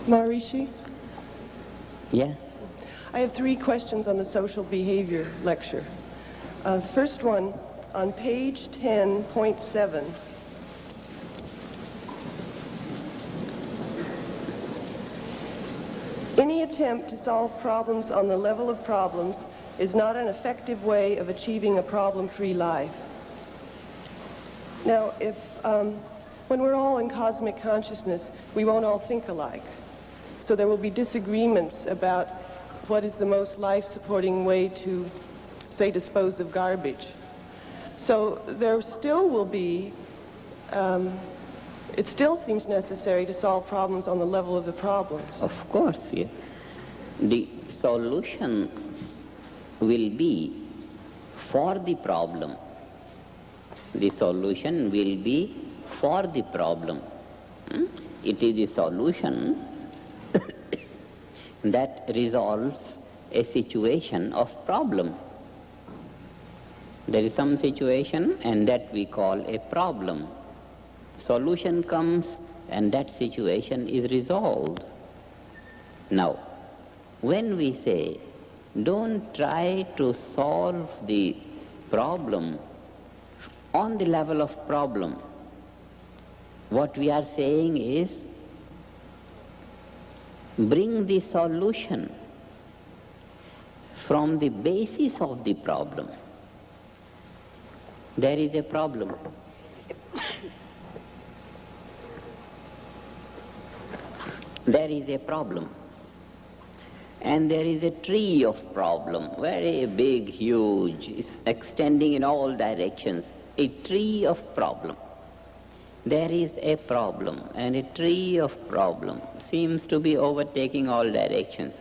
Maharishi? Yeah. I have 3 questions on the social behavior lecture. The first one, on page 10.7, any attempt to solve problems on the level of problems is not an effective way of achieving a problem-free life. Now, when we're all in cosmic consciousness, we won't all think alike. So there will be disagreements about what is the most life-supporting way to, say, dispose of garbage. So there still will be, it still seems necessary to solve problems on the level of the problems. Of course, yes. The solution will be for the problem. The solution will be for the problem. It is the solution that resolves a situation of problem. There is some situation and that we call a problem. Solution comes and that situation is resolved. Now, when we say, don't try to solve the problem on the level of problem, what we are saying is, bring the solution from the basis of the problem. There is a problem. There is a problem. And there is a tree of problem, very big, huge, extending in all directions. A tree of problem. There is a problem, and a tree of problem seems to be overtaking all directions.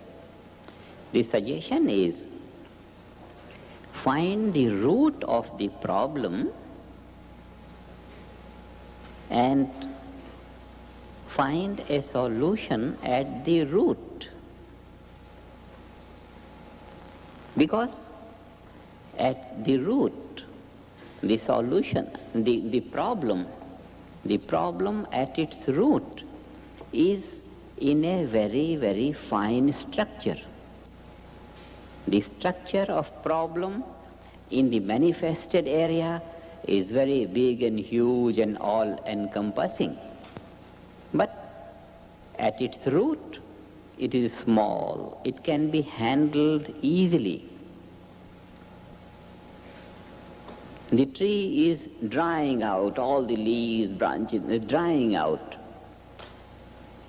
The suggestion is, find the root of the problem and find a solution at the root. Because at the root, the solution, the problem at its root is in a very, very fine structure. The structure of problem in the manifested area is very big and huge and all-encompassing. But at its root, it is small. It can be handled easily. The tree is drying out, all the leaves, branches are drying out.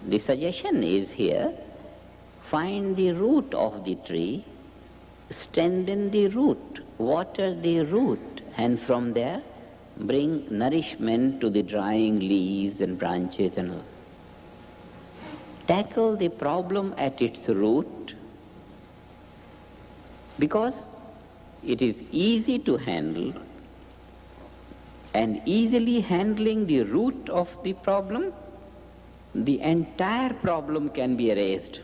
The suggestion is here, find the root of the tree, strengthen the root, water the root, and from there bring nourishment to the drying leaves and branches and all. Tackle the problem at its root, because it is easy to handle, and easily handling the root of the problem, the entire problem can be erased.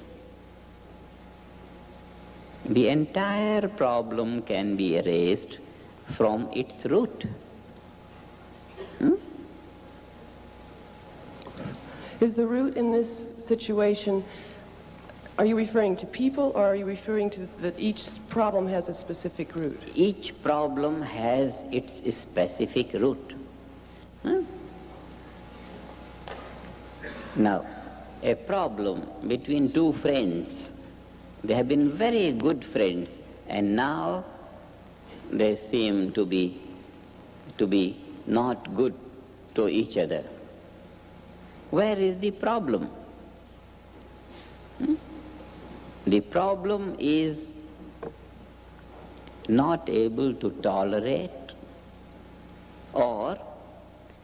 The entire problem can be erased from its root. Is the root in this situation, are you referring to people, or are you referring to that each problem has a specific root? Each problem has its specific root. Now, a problem between two friends, they have been very good friends, and now they seem to be not good to each other. Where is the problem? The problem is not able to tolerate or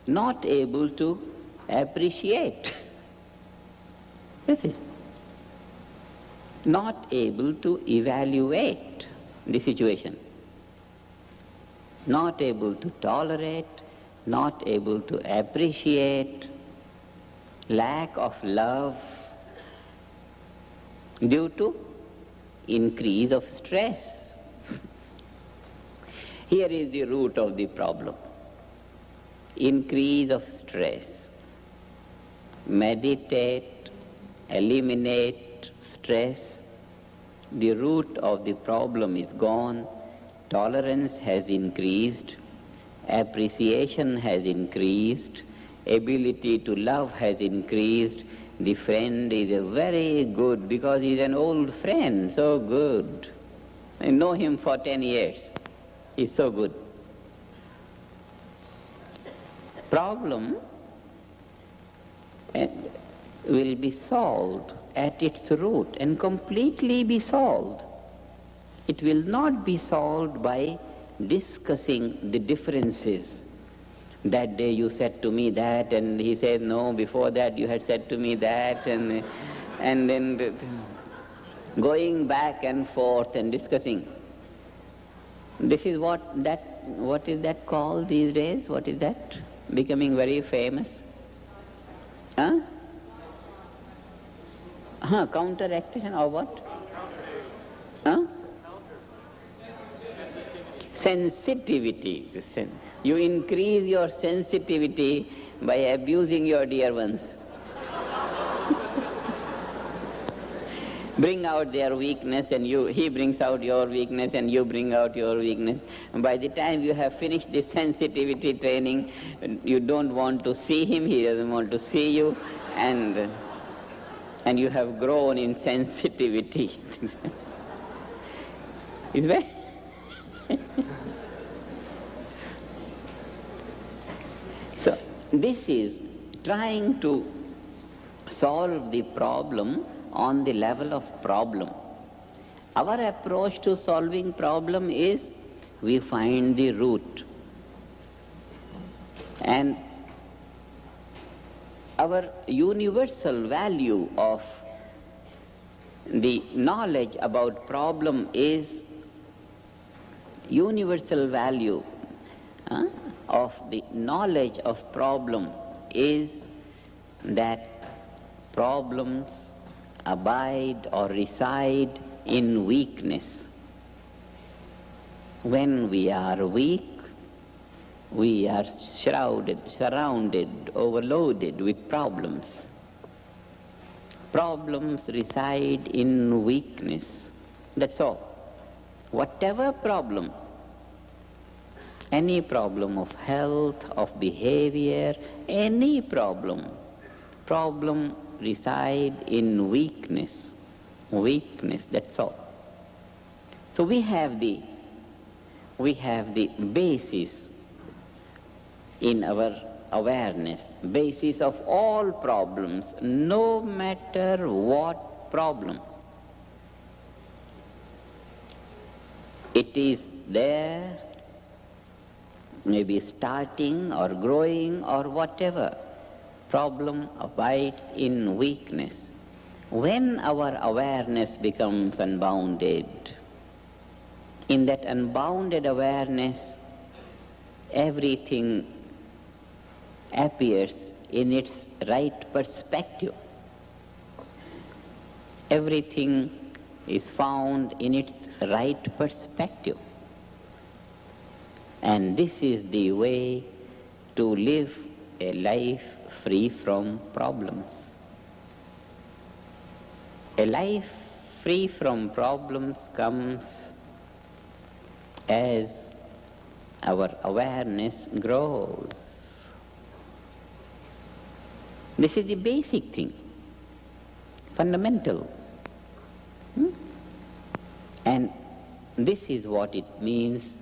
not able to appreciate. Is it? Not able to evaluate the situation. Not able to tolerate, not able to appreciate, lack of love due to increase of stress. Here is the root of the problem. Increase of stress. Meditate eliminate stress, the root of the problem is gone, tolerance has increased, appreciation has increased, ability to love has increased. The friend is a very good, because he is an old friend, so good. I know him for 10 years. He's so good. Problem will be solved at its root and completely be solved. It will not be solved by discussing the differences. That day you said to me that, and he said, no, before that you had said to me that, and then going back and forth and discussing. This is what is that called these days? What is that? Becoming very famous? Huh? Counter-action or what? Huh? Sensitivity. You increase your sensitivity by abusing your dear ones. Bring out their weakness, and he brings out your weakness, and you bring out your weakness. And by the time you have finished this sensitivity training, you don't want to see him, he doesn't want to see you, and you have grown in sensitivity. It's very So this is trying to solve the problem on the level of problem. Our approach to solving problem is we find the root. And our universal value of the knowledge about problem is universal value of the knowledge of problem is that problems abide or reside in weakness. When we are weak, we are surrounded, overloaded with problems. Problems reside in weakness. That's all. Whatever problem, any problem of health, of behavior, any problem reside in weakness. Weakness, that's all. So we have the basis in our awareness, basis of all problems, no matter what problem. It is there, maybe starting or growing or whatever. Problem abides in weakness. When our awareness becomes unbounded, in that unbounded awareness, everything appears in its right perspective. Everything is found in its right perspective. And this is the way to live a life free from problems. A life free from problems comes as our awareness grows. This is the basic thing, fundamental. And this is what it means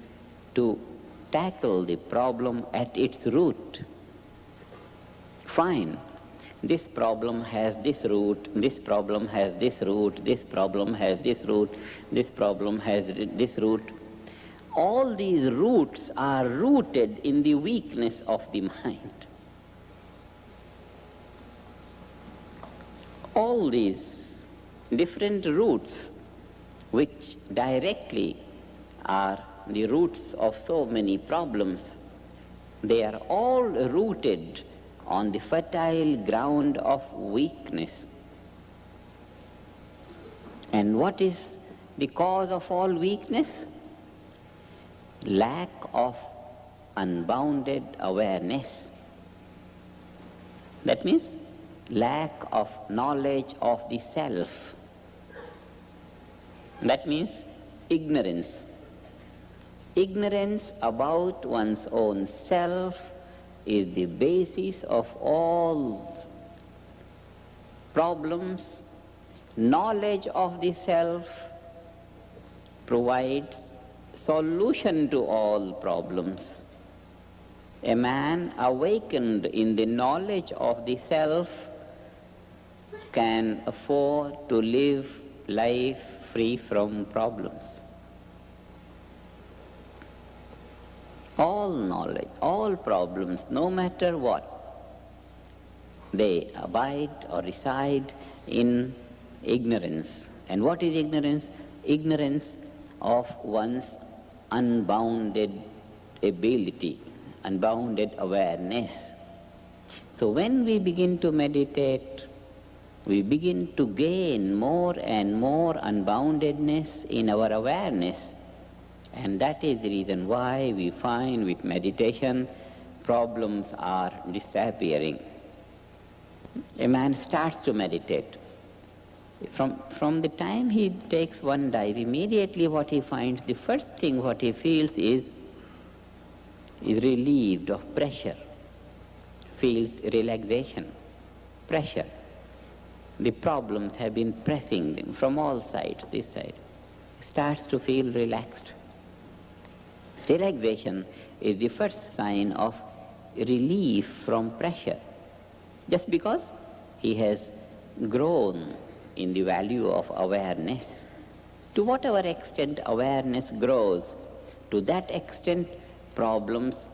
to tackle the problem at its root. Fine, this problem has this root, this problem has this root, this problem has this root, this problem has this root. All these roots are rooted in the weakness of the mind. All these different roots, which directly are the roots of so many problems, they are all rooted on the fertile ground of weakness. And what is the cause of all weakness? Lack of unbounded awareness. That means lack of knowledge of the self. That means ignorance. Ignorance about one's own self is the basis of all problems. Knowledge of the self provides solution to all problems. A man awakened in the knowledge of the self can afford to live life free from problems. All knowledge, all problems, no matter what, they abide or reside in ignorance. And what is ignorance? Ignorance of one's unbounded ability, unbounded awareness. So when we begin to meditate, we begin to gain more and more unboundedness in our awareness. And that is the reason why we find with meditation, problems are disappearing. A man starts to meditate. From the time he takes one dive, immediately what he finds, the first thing what he feels is relieved of pressure, feels relaxation, pressure. The problems have been pressing him from all sides, this side. He starts to feel relaxed. Relaxation is the first sign of relief from pressure, just because he has grown in the value of awareness. To whatever extent awareness grows, to that extent problems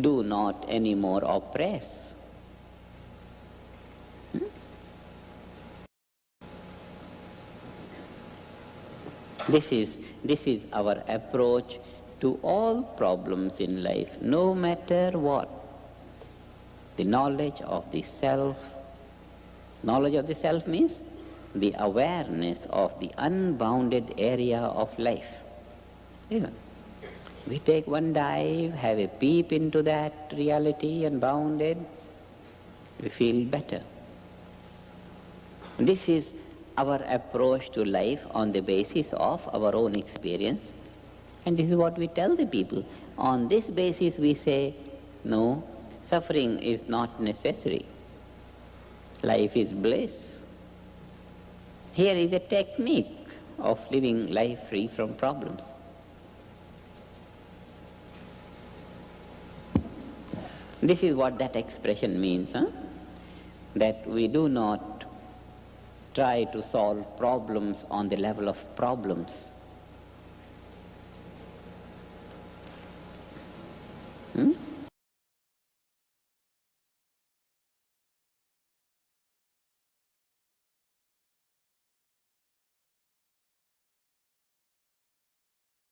do not anymore oppress. This is our approach to all problems in life, no matter what. The knowledge of the self. Knowledge of the self means the awareness of the unbounded area of life. We take one dive, have a peep into that reality unbounded, we feel better. This is our approach to life on the basis of our own experience. And this is what we tell the people. On this basis we say, no, suffering is not necessary. Life is bliss. Here is a technique of living life free from problems. This is what that expression means, that we do not try to solve problems on the level of problems.